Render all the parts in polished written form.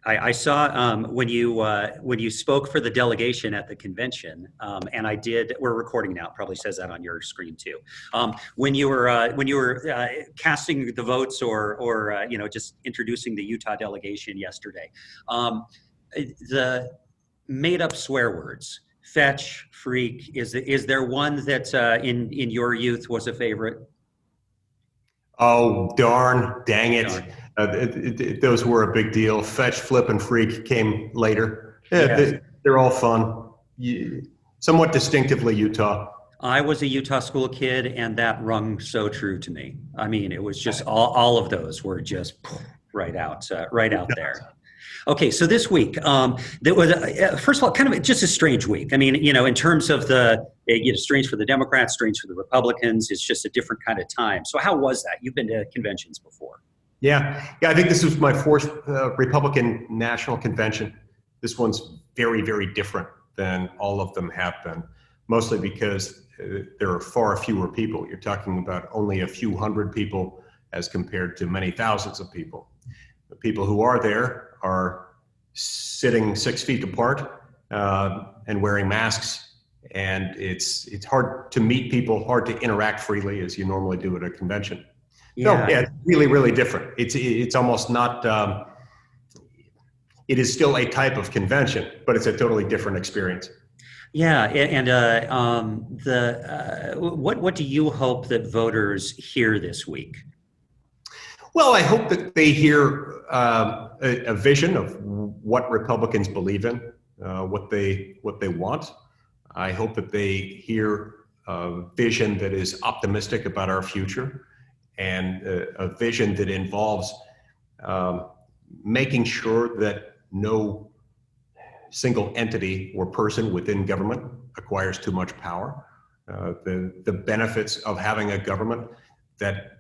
I saw when you spoke for the delegation at the convention, and I did. We're recording now. It probably says that on your screen too. When you were casting the votes or just introducing the Utah delegation yesterday, the made up swear words, fetch, freak. Is there one that in your youth was a favorite? Oh, darn, dang it. Darn. Those were a big deal. Fetch, flip, and freak came later. Yeah, Yes. they're all fun. Somewhat distinctively Utah. I was a Utah school kid, and that rung so true to me. I mean, it was just all of those were just right out there. Okay, so this week, there was first of all kind of just a strange week. I mean, in terms of strange for the Democrats, strange for the Republicans. It's just a different kind of time. So how was that? You've been to conventions before. Yeah. I think this was my fourth Republican National Convention. This one's very, very different than all of them have been, mostly because there are far fewer people. You're talking about only a few hundred people as compared to many thousands of people. The people who are there are sitting 6 feet apart and wearing masks. And it's hard to meet people, hard to interact freely as you normally do at a convention. Yeah. So, it's really, really different. It's almost not, it is still a type of convention, but it's a totally different experience. Yeah, and what do you hope that voters hear this week? Well, I hope that they hear a vision of what Republicans believe in, what they want. I hope that they hear a vision that is optimistic about our future, and a vision that involves making sure that no single entity or person within government acquires too much power. The benefits of having a government that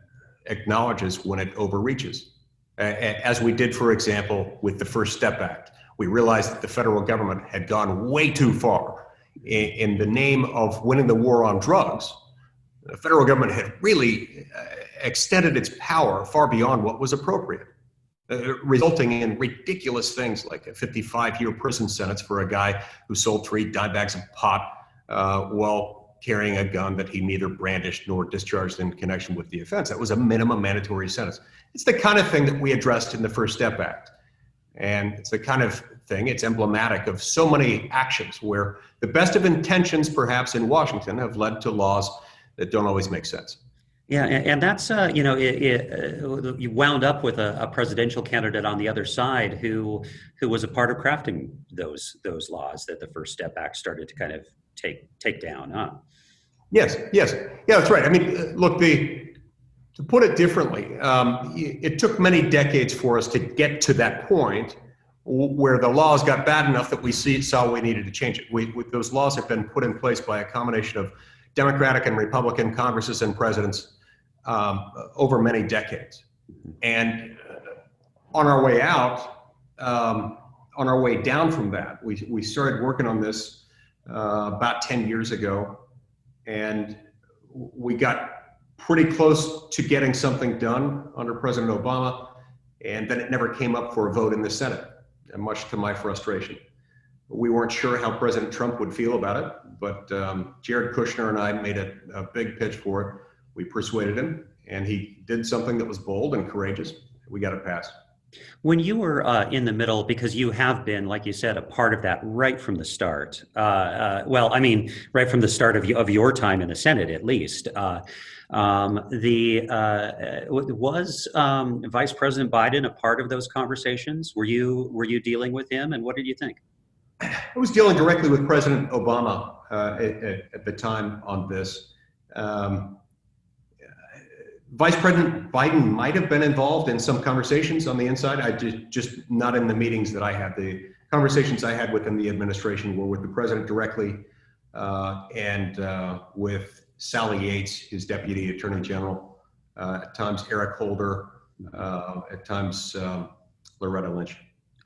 acknowledges when it overreaches. As we did, for example, with the First Step Act. We realized that the federal government had gone way too far in the name of winning the war on drugs. The federal government had really extended its power far beyond what was appropriate, resulting in ridiculous things like a 55-year prison sentence for a guy who sold 3 dime bags of pot while carrying a gun that he neither brandished nor discharged in connection with the offense. That was a minimum mandatory sentence. It's the kind of thing that we addressed in the First Step Act. And it's the kind of thing, it's emblematic of so many actions where the best of intentions, perhaps in Washington, have led to laws that don't always make sense. Yeah, and that's you wound up with a presidential candidate on the other side who was a part of crafting those laws that the First Step Act started to kind of take down, huh? Yes, yeah, that's right. I mean, look, to put it differently, it took many decades for us to get to that point where the laws got bad enough that we saw we needed to change it. Those laws have been put in place by a combination of Democratic and Republican Congresses and presidents over many decades. And on our way out, on our way down from that, we started working on this about 10 years ago, and we got pretty close to getting something done under President Obama, and then it never came up for a vote in the Senate, and much to my frustration. We weren't sure how President Trump would feel about it, but Jared Kushner and I made a big pitch for it. We persuaded him, and he did something that was bold and courageous. We got it passed. When you were in the middle, because you have been, like you said, a part of that right from the start. Well, I mean, right from the start of your time in the Senate, at least. Was Vice President Biden a part of those conversations? Were you dealing with him, and what did you think? I was dealing directly with President Obama at the time on this. Vice President Biden might have been involved in some conversations on the inside. I just not in the meetings that I had. The conversations I had within the administration were with the president directly and with Sally Yates, his deputy attorney general, at times Eric Holder, at times Loretta Lynch.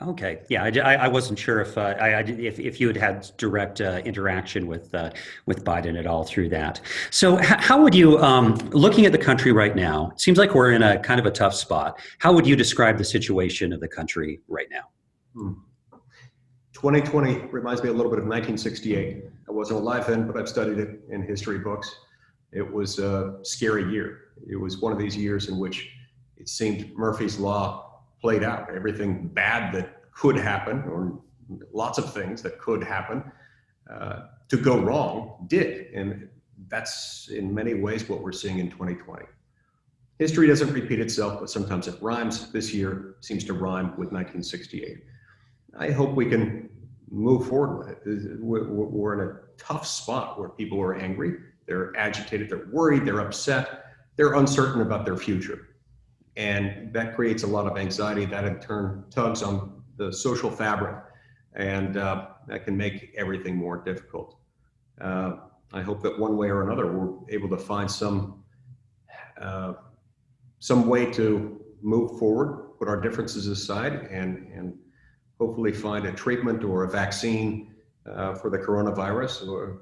Okay, yeah, I wasn't sure if you had direct interaction with Biden at all through that. So how would you, looking at the country right now, it seems like we're in a kind of a tough spot. How would you describe the situation of the country right now? Hmm. 2020 reminds me a little bit of 1968. I wasn't alive then, but I've studied it in history books. It was a scary year. It was one of these years in which it seemed Murphy's Law played out. Everything bad that could happen, or lots of things that could happen to go wrong, did. And that's in many ways what we're seeing in 2020. History doesn't repeat itself, but sometimes it rhymes. This year seems to rhyme with 1968. I hope we can move forward with it. We're in a tough spot where people are angry, they're agitated, they're worried, they're upset, they're uncertain about their future. And that creates a lot of anxiety. That in turn tugs on the social fabric, and that can make everything more difficult. I hope that one way or another we're able to find some way to move forward, put our differences aside, and hopefully find a treatment or a vaccine for the coronavirus,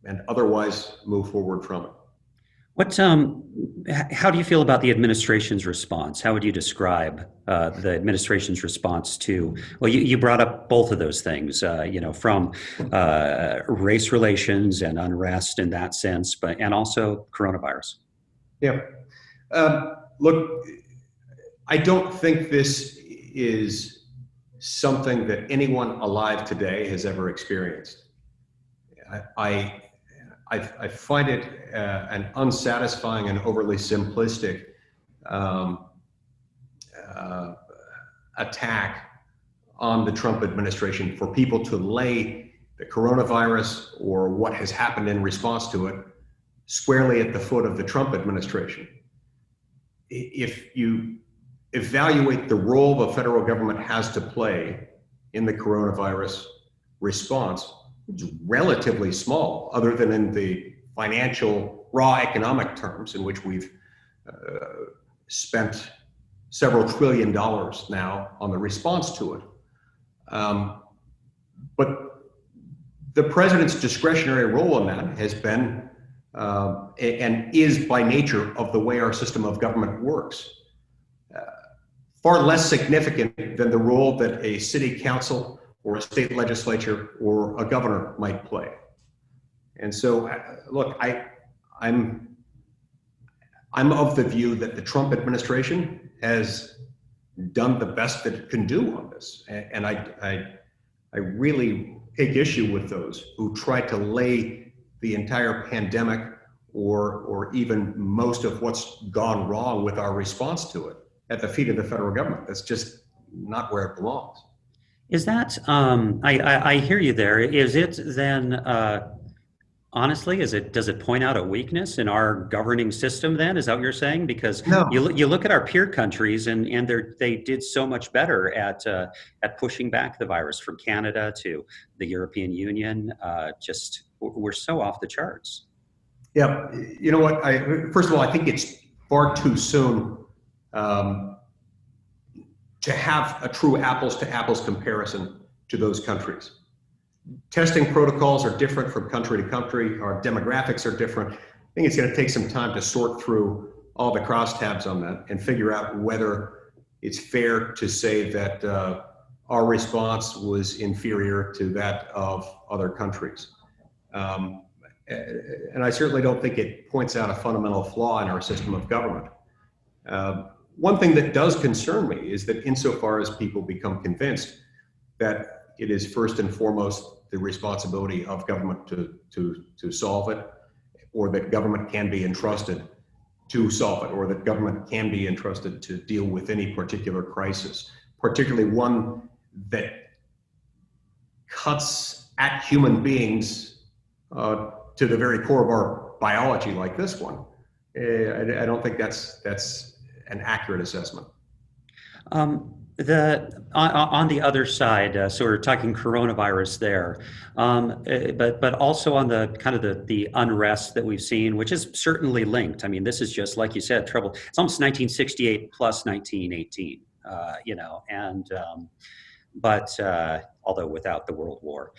and otherwise move forward from it. How do you feel about the administration's response? How would you describe the administration's response to, well, you brought up both of those things, from race relations and unrest in that sense, and also coronavirus? Yeah. Look, I don't think this is something that anyone alive today has ever experienced. I find it an unsatisfying and overly simplistic attack on the Trump administration for people to lay the coronavirus or what has happened in response to it squarely at the foot of the Trump administration. If you evaluate the role the federal government has to play in the coronavirus response, it's relatively small, other than in the financial, raw economic terms in which we've spent several $1 trillion now on the response to it. But the president's discretionary role in that has been and is by nature of the way our system of government works, far less significant than the role that a city council or a state legislature or a governor might play. And so, look, I'm of the view that the Trump administration has done the best that it can do on this. And I really take issue with those who try to lay the entire pandemic or even most of what's gone wrong with our response to it at the feet of the federal government. That's just not where it belongs. Is that, I hear you there. Is it then, honestly, does it point out a weakness in our governing system then? Is that what you're saying? Because No. you look at our peer countries and they did so much better at pushing back the virus, from Canada to the European Union. We're so off the charts. Yeah, you know what? First of all, I think it's far too soon to have a true apples to apples comparison to those countries. Testing protocols are different from country to country. Our demographics are different. I think it's going to take some time to sort through all the crosstabs on that and figure out whether it's fair to say that our response was inferior to that of other countries. And I certainly don't think it points out a fundamental flaw in our system of government. One thing that does concern me is that insofar as people become convinced that it is first and foremost the responsibility of government to solve it, or that government can be entrusted to solve it, or that government can be entrusted to deal with any particular crisis, particularly one that cuts at human beings to the very core of our biology, like this one. I don't think that's an accurate assessment. On the other side, so we're talking coronavirus there, but also on the kind of the unrest that we've seen, which is certainly linked. I mean, this is just like you said, trouble. It's almost 1968 plus 1918, but although without the World War.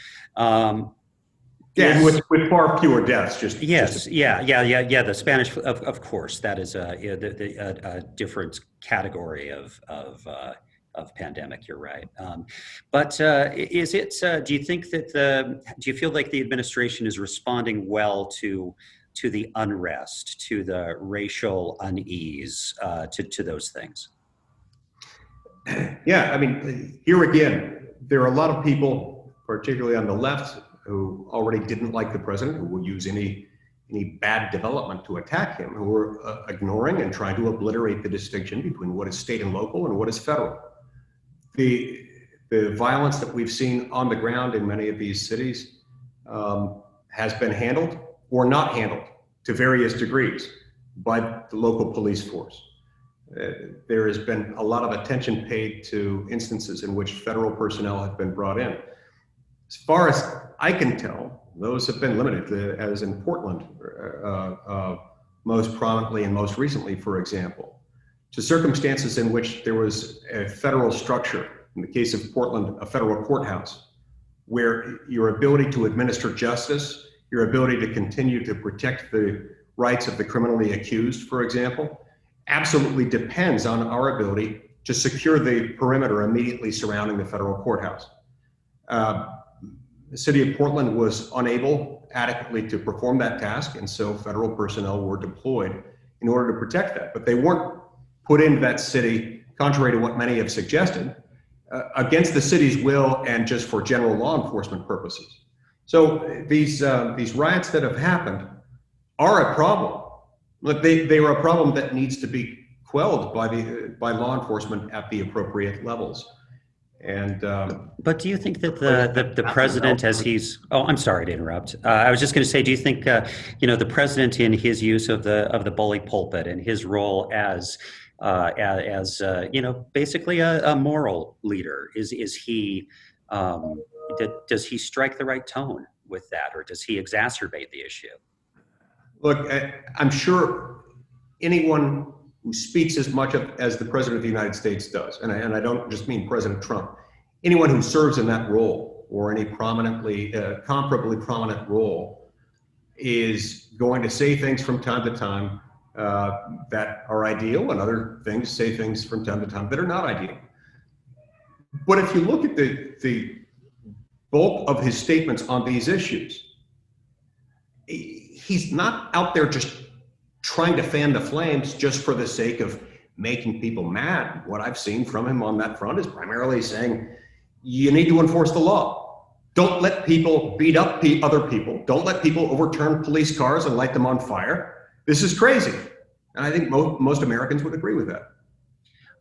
Yeah, with far fewer deaths. Yeah. The Spanish, of course, that is a different category of of pandemic. You're right. But is it? Do you think that do you feel like the administration is responding well to the unrest, to the racial unease, to those things? Yeah, I mean, here again, there are a lot of people, particularly on the left, who already didn't like the president, who will use any bad development to attack him, who are ignoring and trying to obliterate the distinction between what is state and local and what is federal. The violence that we've seen on the ground in many of these cities has been handled or not handled to various degrees by the local police force. There has been a lot of attention paid to instances in which federal personnel have been brought in. As far as I can tell, those have been limited, as in Portland, most prominently and most recently, for example, to circumstances in which there was a federal structure, in the case of Portland, a federal courthouse, where your ability to administer justice, your ability to continue to protect the rights of the criminally accused, for example, absolutely depends on our ability to secure the perimeter immediately surrounding the federal courthouse. The city of Portland was unable adequately to perform that task, and so federal personnel were deployed in order to protect that. But they weren't put into that city, contrary to what many have suggested, against the city's will and just for general law enforcement purposes. So these riots that have happened are a problem. Look, they are a problem that needs to be quelled by law enforcement at the appropriate levels. And but do you think that the president, as he's I'm sorry to interrupt. I was just going to say, do you think the president, in his use of the bully pulpit and his role as basically a moral leader, is he does he strike the right tone with that, or does he exacerbate the issue? Look, I'm sure anyone who speaks as much as the President of the United States does, and I don't just mean President Trump, anyone who serves in that role or any comparably prominent role is going to say things from time to time that are ideal, and other things say things from time to time that are not ideal. But if you look at the bulk of his statements on these issues, he's not out there just trying to fan the flames just for the sake of making people mad. What I've seen from him on that front is primarily saying, you need to enforce the law. Don't let people beat up other people. Don't let people overturn police cars and light them on fire. This is crazy. And I think most Americans would agree with that.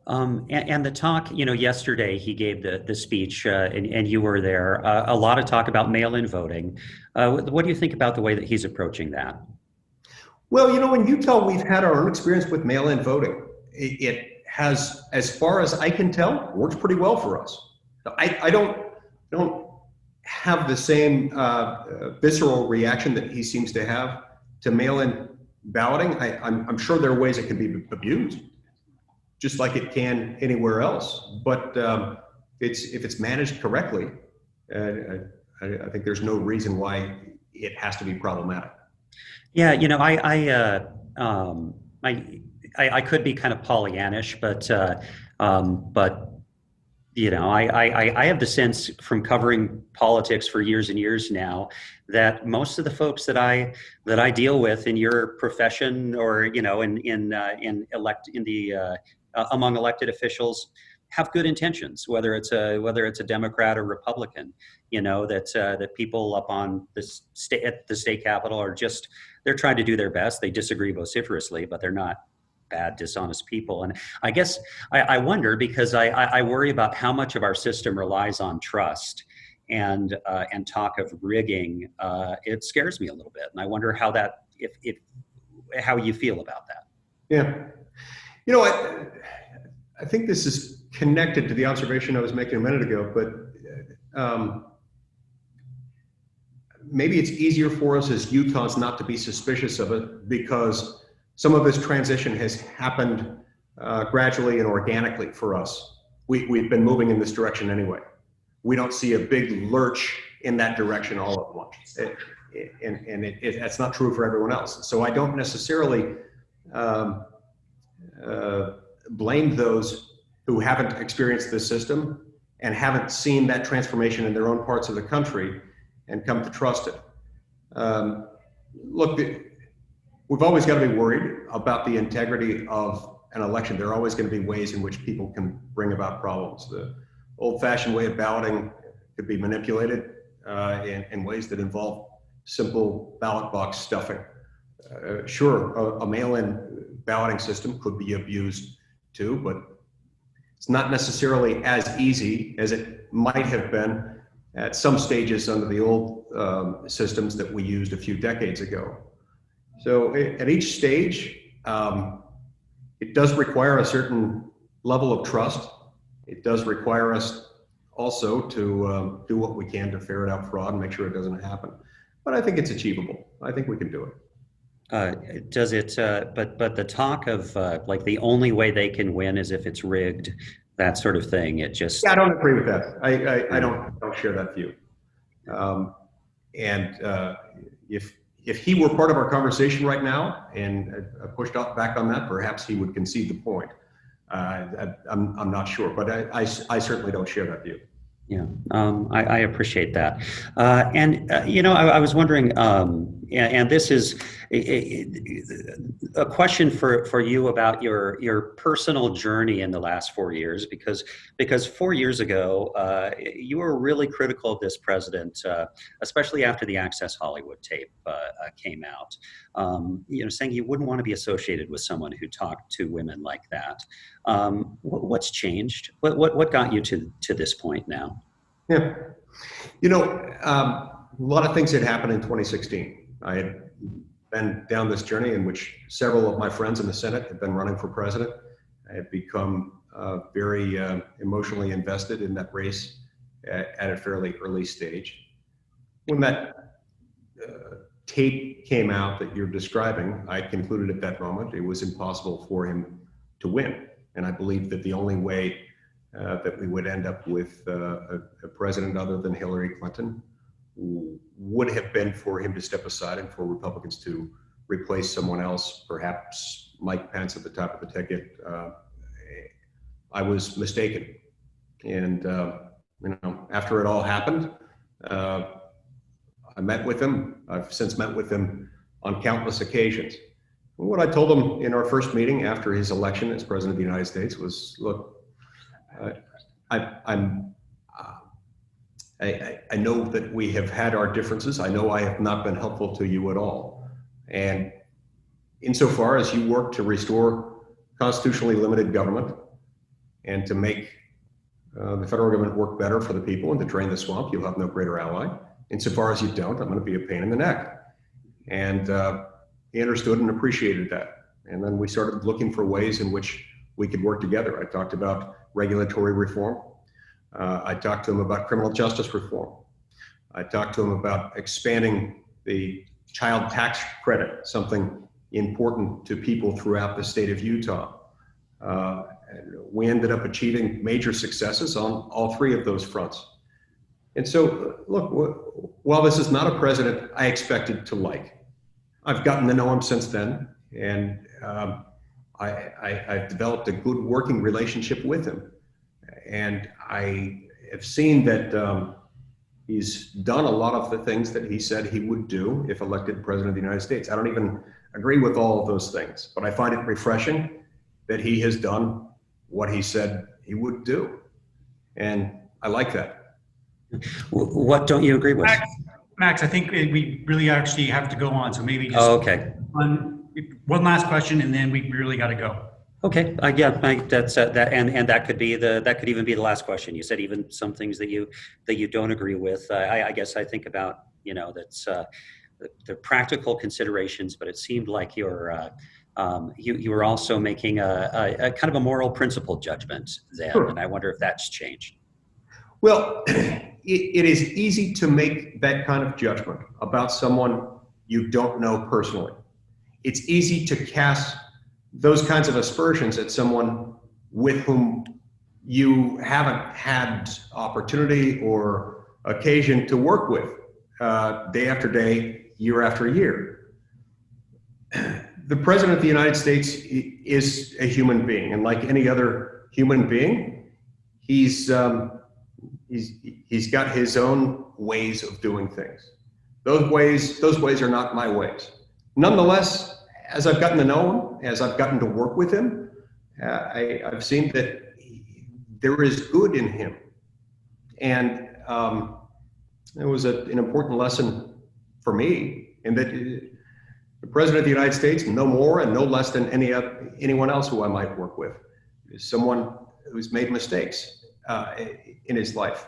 And the talk, yesterday he gave the speech, and you were there. A lot of talk about mail-in voting. What do you think about the way that he's approaching that? Well, in Utah, we've had our own experience with mail-in voting. It has, as far as I can tell, worked pretty well for us. I don't have the same visceral reaction that he seems to have to mail-in balloting. I'm sure there are ways it can be abused, just like it can anywhere else. But if it's managed correctly, I think there's no reason why it has to be problematic. Yeah, I could be kind of Pollyannish, but I have the sense from covering politics for years and years now that most of the folks that I deal with in your profession, or among elected officials, have good intentions, whether it's a Democrat or Republican. That people up on at the state capitol they're trying to do their best. They disagree vociferously, but they're not bad, dishonest people. And I guess I wonder, because I worry about how much of our system relies on trust and talk of rigging. It scares me a little bit, and I wonder how how you feel about that. Yeah, I think this is connected to the observation I was making a minute ago, but maybe it's easier for us as Utahns not to be suspicious of it, because some of this transition has happened gradually and organically for us. We've been moving in this direction anyway. We don't see a big lurch in that direction all at once. That's not true for everyone else. So I don't necessarily blame those who haven't experienced this system and haven't seen that transformation in their own parts of the country and come to trust it. Look, we've always got to be worried about the integrity of an election. There are always going to be ways in which people can bring about problems. The old-fashioned way of balloting could be manipulated in ways that involve simple ballot box stuffing. Sure, a mail-in balloting system could be abused too, but it's not necessarily as easy as it might have been at some stages under the old systems that we used a few decades ago. So at each stage, it does require a certain level of trust. It does require us also to do what we can to ferret out fraud and make sure it doesn't happen. But I think it's achievable. I think we can do it. Does it? But the talk of like the only way they can win is if it's rigged, that sort of thing. It just. Yeah, I don't agree with that. I don't share that view. If he were part of our conversation right now and pushed back on that, perhaps he would concede the point. I'm not sure, but I certainly don't share that view. Yeah, I appreciate that. I was wondering, and this is a question for you about your personal journey in the last 4 years, because 4 years ago, you were really critical of this president, especially after the Access Hollywood tape came out, saying you wouldn't want to be associated with someone who talked to women like that. What's changed? What got you to this point now? Yeah, a lot of things had happened in 2016. I had been down this journey in which several of my friends in the Senate had been running for president. I had become very emotionally invested in that race at a fairly early stage. When that tape came out that you're describing, I concluded at that moment it was impossible for him to win. And I believed that the only way that we would end up with a president other than Hillary Clinton would have been for him to step aside and for Republicans to replace someone else, perhaps Mike Pence at the top of the ticket. I was mistaken. And, after it all happened, I met with him. I've since met with him on countless occasions. And what I told him in our first meeting after his election as president of the United States was, look, I know that we have had our differences. I know I have not been helpful to you at all. And insofar as you work to restore constitutionally limited government and to make the federal government work better for the people and to drain the swamp, you'll have no greater ally. Insofar as you don't, I'm going to be a pain in the neck. And he understood and appreciated that. And then we started looking for ways in which we could work together. I talked about regulatory reform. I talked to him about criminal justice reform. I talked to him about expanding the child tax credit, something important to people throughout the state of Utah. We ended up achieving major successes on all three of those fronts. And so, look, while this is not a president I expected to like, I've gotten to know him since then, and I've developed a good working relationship with him. And I have seen that he's done a lot of the things that he said he would do if elected president of the United States. I don't even agree with all of those things, but I find it refreshing that he has done what he said he would do. And I like that. What don't you agree with? Max, I think we really actually have to go on. So maybe just okay. One last question, and then we really got to go. Okay, that's that, and that could even be the last question. You said even some things that you don't agree with. I guess I think about that's the practical considerations, but it seemed like you were also making a kind of a moral principle judgment then, sure. And I wonder if that's changed. Well, it is easy to make that kind of judgment about someone you don't know personally. It's easy to cast those kinds of aspersions at someone with whom you haven't had opportunity or occasion to work with day after day, year after year. The president of the United States is a human being, and like any other human being. He's got his own ways of doing things. Those ways are not my ways. Nonetheless, as I've gotten to know him, as I've gotten to work with him, I've seen that there is good in him. And it was an important lesson for me, in that the President of the United States, no more and no less than anyone else who I might work with, is someone who's made mistakes in his life.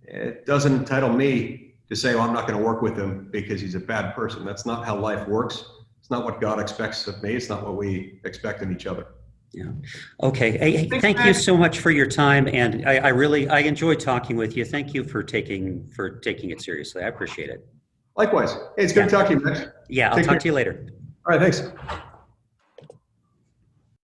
It doesn't entitle me to say, oh, I'm not going to work with him because he's a bad person. That's not how life works. It's not what God expects of me. It's not what we expect of each other. Yeah. Okay. Hey, thank you so much for your time, and I really enjoyed talking with you. Thank you for taking it seriously. I appreciate it. Likewise. Hey, it's good to talk to you, Max. Yeah, I'll talk to you later. All right, thanks.